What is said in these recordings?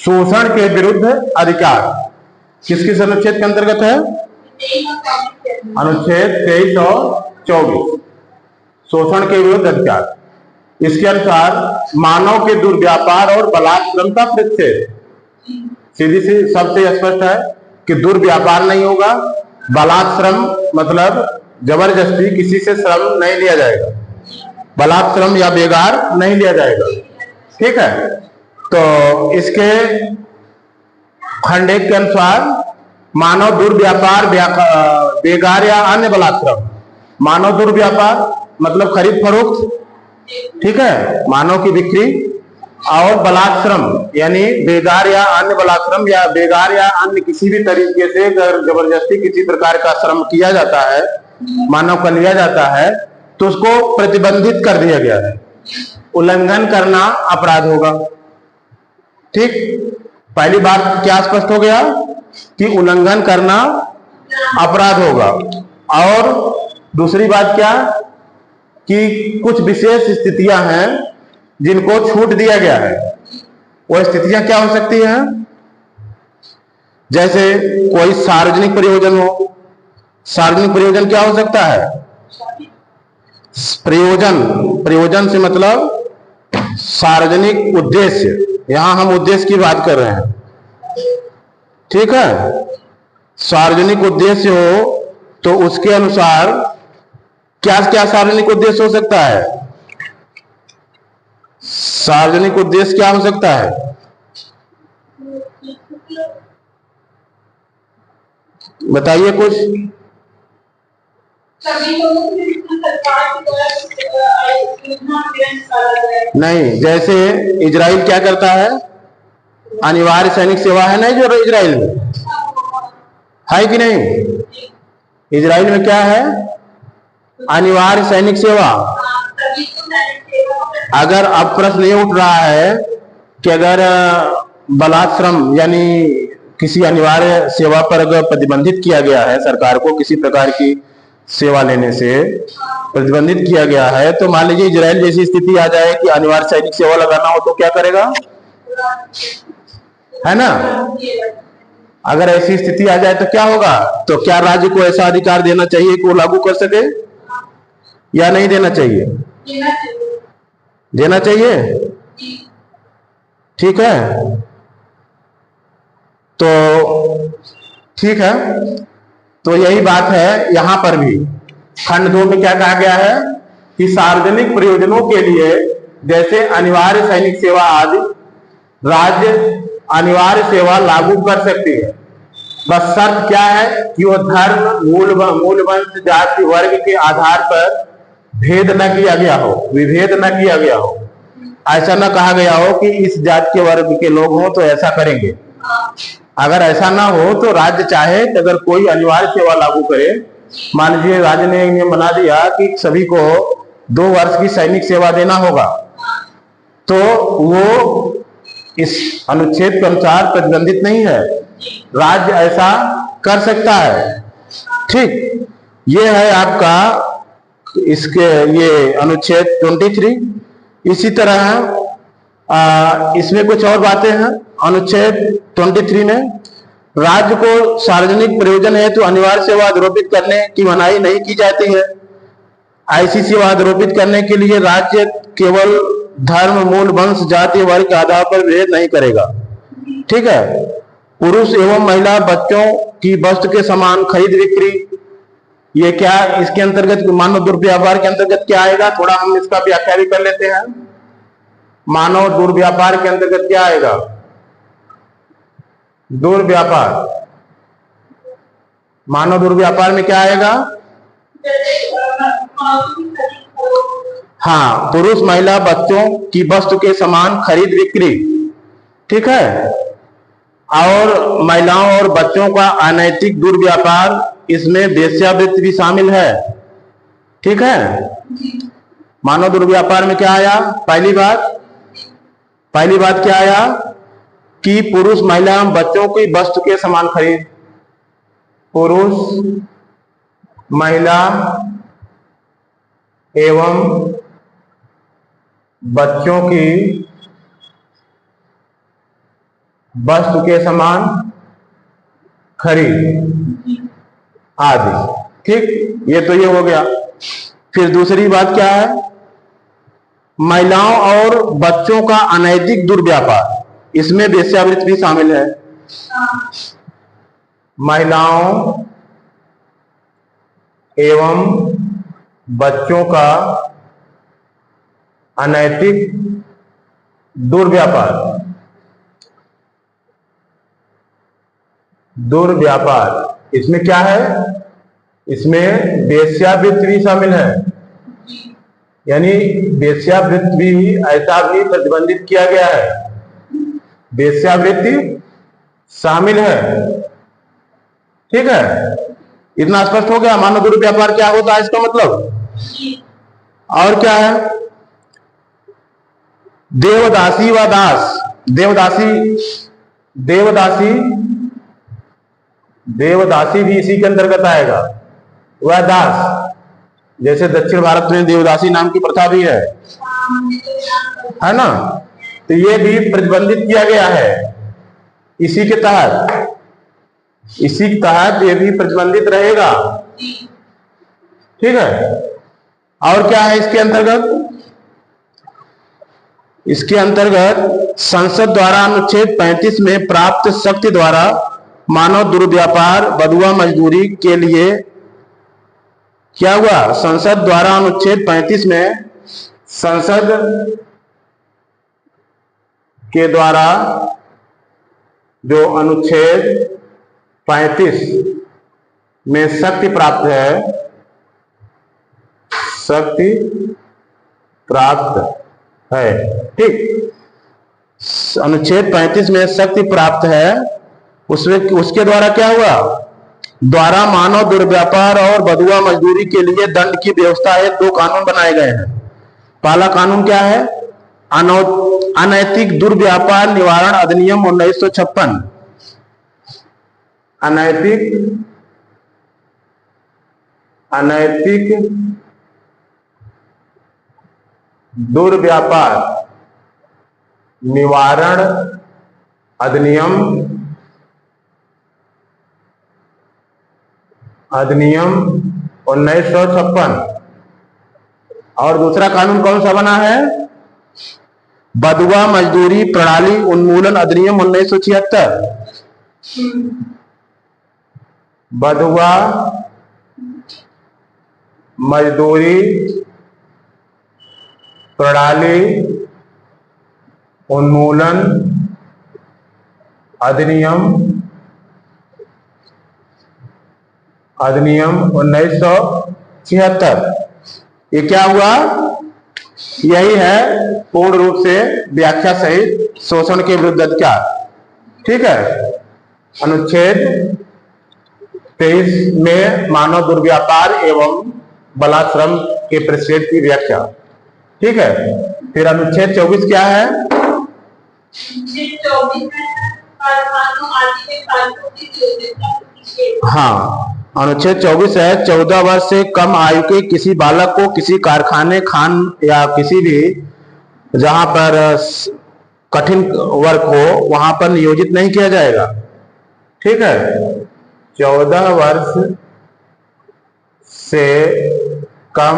शोषण के विरुद्ध अधिकार किस किस अनुच्छेद के अंतर्गत है? अनुच्छेद 23 और 24, शोषण के विरुद्ध अधिकार। इसके अनुसार मानव के दुर्व्यापार और बलात्श्रम का प्रतिषेध, सीधी सी सबसे स्पष्ट है कि दुर्व्यापार नहीं होगा, बलात्श्रम मतलब जबरदस्ती किसी से श्रम नहीं लिया जाएगा, बलात्श्रम या बेगार नहीं लिया जाएगा। ठीक है, तो इसके खंड 1 के अनुसार मानव दुर्व्यापार, बेगार या अन्य बलात्श्रम। मानव दुर्व्यापार मतलब खरीद फरोख्त, ठीक है, मानव की बिक्री, और बलात्श्रम यानी बेगार या अन्य बलात्श्रम या बेगार या अन्य किसी भी तरीके से अगर जबरदस्ती किसी प्रकार का श्रम किया जाता है, मानव का लिया जाता है, तो उसको प्रतिबंधित कर दिया गया है। उल्लंघन करना अपराध होगा। ठीक, पहली बात क्या स्पष्ट हो गया कि उल्लंघन करना अपराध होगा। और दूसरी बात क्या कि कुछ विशेष स्थितियां हैं जिनको छूट दिया गया है। वो स्थितियां क्या हो सकती हैं? जैसे कोई सार्वजनिक प्रयोजन हो। सार्वजनिक प्रयोजन क्या हो सकता है? प्रयोजन से मतलब सार्वजनिक उद्देश्य, यहां हम उद्देश्य की बात कर रहे हैं। ठीक है, सार्वजनिक उद्देश्य हो तो उसके अनुसार क्या क्या सार्वजनिक उद्देश्य हो सकता है? सार्वजनिक उद्देश्य क्या हो सकता है? बताइए कुछ। नहीं, जैसे इजराइल क्या करता है? अनिवार्य सैनिक सेवा है नहीं जो इजराइल में है कि नहीं? इजराइल में क्या है? अनिवार्य सैनिक सेवा। अगर अब प्रश्न ये उठ रहा है कि अगर बलात्श्रम यानी किसी अनिवार्य सेवा पर अगर प्रतिबंधित किया गया है, सरकार को किसी प्रकार की सेवा लेने से प्रतिबंधित किया गया है, तो मान लीजिए इजराइल जैसी स्थिति आ जाए कि अनिवार्य सैनिक सेवा लगाना हो, तो क्या करेगा? है ना? अगर ऐसी स्थिति आ जाए तो क्या होगा? तो क्या राज्य को ऐसा अधिकार देना चाहिए कि वो लागू कर सके या नहीं देना चाहिए? देना चाहिए। ठीक है, तो ठीक है, तो यही बात है यहां पर भी। खंड 2 में क्या कहा गया है कि सार्वजनिक प्रयोजनों के लिए जैसे अनिवार्य सैनिक सेवा आदि राज्य अनिवार्य सेवा लागू कर सकती है। बस शर्त क्या है कि वो धर्म, मूल वंश, जाति, वर्ग के आधार पर भेद न किया गया हो, विभेद न किया गया हो। ऐसा न कहा गया हो कि इस जाति के वर्ग के लोग हों तो ऐसा करेंगे। अगर ऐसा ना हो तो राज्य चाहे तो अगर कोई अनिवार्य सेवा लागू करे, मान लीजिए राज्य ने ये बना दिया कि सभी को 2 वर्ष की सैनिक सेवा देना होगा, तो वो इस अनुच्छेद के अनुसार प्रतिबंधित नहीं है, राज्य ऐसा कर सकता है। ठीक, ये है आपका इसके ये अनुच्छेद 23। इसी तरह इसमें कुछ और बातें हैं। अनुच्छेद 23 में राज्य को सार्वजनिक प्रयोजन है तो अनिवार्य सेवा आरोपित करने की मनाही नहीं की जाती है। ऐसी सेवा आरोपित करने के लिए राज्य केवल धर्म, मूल वंश, जाति, वर्ग के आधार पर भेद नहीं करेगा। ठीक है, पुरुष एवं महिला, बच्चों की वस्तु के समान खरीद बिक्री, ये क्या इसके अंतर्गत मानव दुर्व्यापार के अंतर्गत क्या आएगा? थोड़ा हम इसका व्याख्या भी कर लेते हैं। मानव दुर्व्यापार के अंतर्गत क्या आएगा? दुर्व्यापार, मानव दुर्व्यापार में क्या आएगा? हाँ, पुरुष, महिला, बच्चों की वस्तु के समान खरीद बिक्री। ठीक है, और महिलाओं और बच्चों का अनैतिक दुर्व्यापार, इसमें वेश्यावृत्ति भी शामिल है। ठीक है, मानव दुर्व्यापार में क्या आया? पहली बात क्या आया कि पुरुष, महिला एवं बच्चों की वस्तु के समान खरीद। पुरुष, महिला एवं बच्चों की वस्तु के समान खरीद आदि। ठीक, ये तो ये हो गया। फिर दूसरी बात क्या है? महिलाओं और बच्चों का अनैतिक दुर्व्यापार, इसमें वेश्यावृत्ति भी शामिल है। महिलाओं एवं बच्चों का अनैतिक दुर्व्यापार, इसमें क्या है? इसमें वेश्यावृत्ति भी शामिल है। यानी वेश्यावृत्ति भी ऐसा भी प्रतिबंधित किया गया है, वेश्यावृत्ति शामिल है। ठीक है, इतना स्पष्ट हो गया मानव दुर्व्यापार क्या होता है, इसका मतलब। और क्या है? देवदासी व दास, देवदासी भी इसी के अंतर्गत आएगा। वह दास, जैसे दक्षिण भारत में देवदासी नाम की प्रथा भी है ना, तो ये भी प्रतिबंधित किया गया है इसी के तहत, ये भी प्रतिबंधित रहेगा। ठीक है, और क्या है इसके अंतर्गत? इसके अंतर्गत संसद द्वारा अनुच्छेद 35 में प्राप्त शक्ति द्वारा मानव दुर्व्यापार, बंधुआ मजदूरी के लिए क्या हुआ? संसद द्वारा अनुच्छेद 35 में, संसद के द्वारा जो अनुच्छेद 35 में शक्ति प्राप्त है, ठीक, अनुच्छेद 35 में शक्ति प्राप्त है, उसके द्वारा क्या हुआ? द्वारा मानव दुर्व्यापार और बंधुआ मजदूरी के लिए दंड की व्यवस्था है। 2 कानून बनाए गए हैं। पहला कानून क्या है? अनैतिक दुर्व्यापार निवारण अधिनियम 1956। अनैतिक दुर्व्यापार निवारण अधिनियम 1956। और दूसरा कानून कौन सा बना है? बंधुआ मजदूरी प्रणाली उन्मूलन अधिनियम 1976। बंधुआ मजदूरी प्रणाली उन्मूलन अधिनियम 1976। ये क्या हुआ? यही है पूर्ण रूप से व्याख्या सहित शोषण के विरुद्ध अधिकार। ठीक है, अनुच्छेद 23 में मानव दुर्व्यापार एवं बलात्श्रम के परिच्छेद की व्याख्या। ठीक है, फिर अनुच्छेद 24 क्या है? हाँ, अनुच्छेद 24 है 14 वर्ष से कम आयु के किसी बालक को किसी कारखाने, खान या किसी भी जहां पर कठिन वर्क हो वहां पर नियोजित नहीं किया जाएगा। ठीक है, 14 वर्ष से कम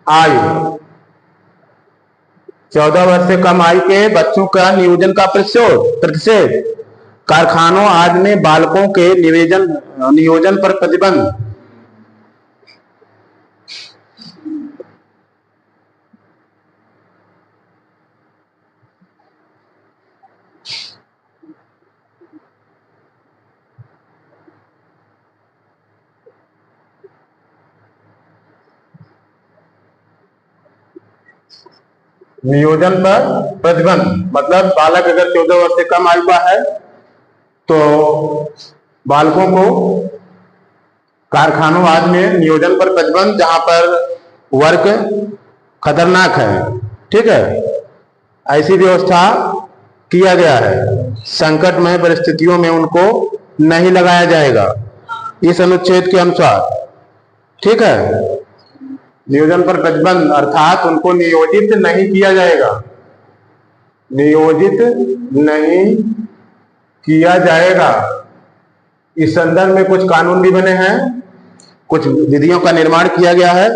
आयु, 14 वर्ष से कम आयु के बच्चों का नियोजन का प्रतिषेध, कारखानों आदि में बालकों के नियोजन पर प्रतिबंध। नियोजन पर प्रतिबंध मतलब बालक अगर 14 वर्ष से कम आयु का है तो बालकों को कारखानों आदि में नियोजन पर प्रतिबंध, जहां पर वर्क खतरनाक है। ठीक है, ऐसी व्यवस्था किया गया है। संकटमय परिस्थितियों में उनको नहीं लगाया जाएगा इस अनुच्छेद के अनुसार। ठीक है, नियोजन पर प्रतिबंध अर्थात उनको नियोजित नहीं किया जाएगा, नियोजित नहीं किया जाएगा। इस संदर्भ में कुछ कानून भी बने हैं, कुछ विधियों का निर्माण किया गया है।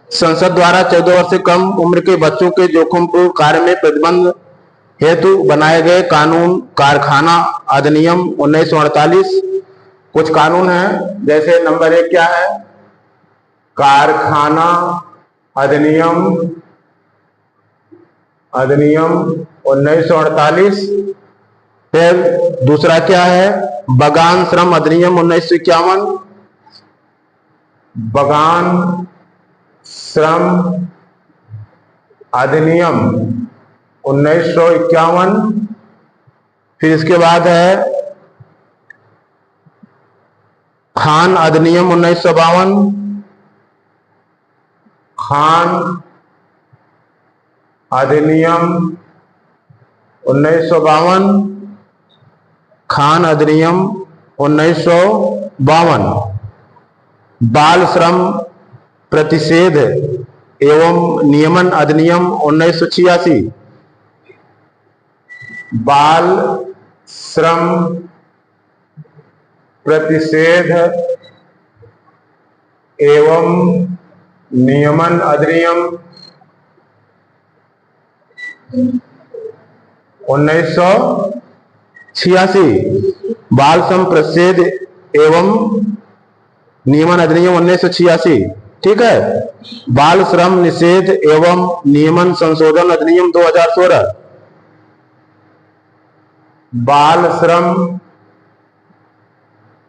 संसद द्वारा 14 वर्ष से कम उम्र के बच्चों के जोखिमपूर्ण कार्य में प्रतिबंध हेतु बनाए गए कानून कारखाना अधिनियम 1948। कुछ कानून हैं, जैसे नंबर 1 क्या है, कारखाना अधिनियम 1948। फिर दूसरा क्या है, बगान श्रम अधिनियम 1951, बगान श्रम अधिनियम 1951। फिर इसके बाद है खान अधिनियम 1952, खान अधिनियम 1952, खान अधिनियम 1952। बाल श्रम प्रतिषेध एवं नियमन अधिनियम 1986, बाल श्रम प्रतिषेध एवं नियमन अधिनियम 1986, बाल श्रम प्रतिषेध एवं नियमन अधिनियम 1986। ठीक है। बाल श्रम निषेध एवं नियमन संशोधन अधिनियम 2016, बाल श्रम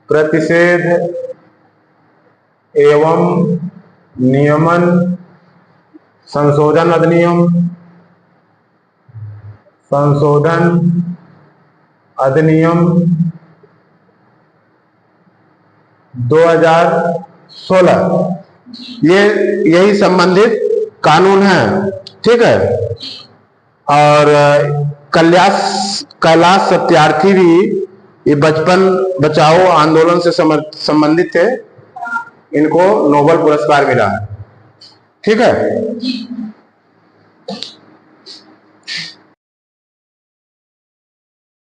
प्रतिषेध एवं नियमन संशोधन अधिनियम 2016। यही संबंधित कानून है। ठीक है। और कैलाश सत्यार्थी भी ये बचपन बचाओ आंदोलन से संबंधित थे, इनको नोबेल पुरस्कार मिला है। ठीक है।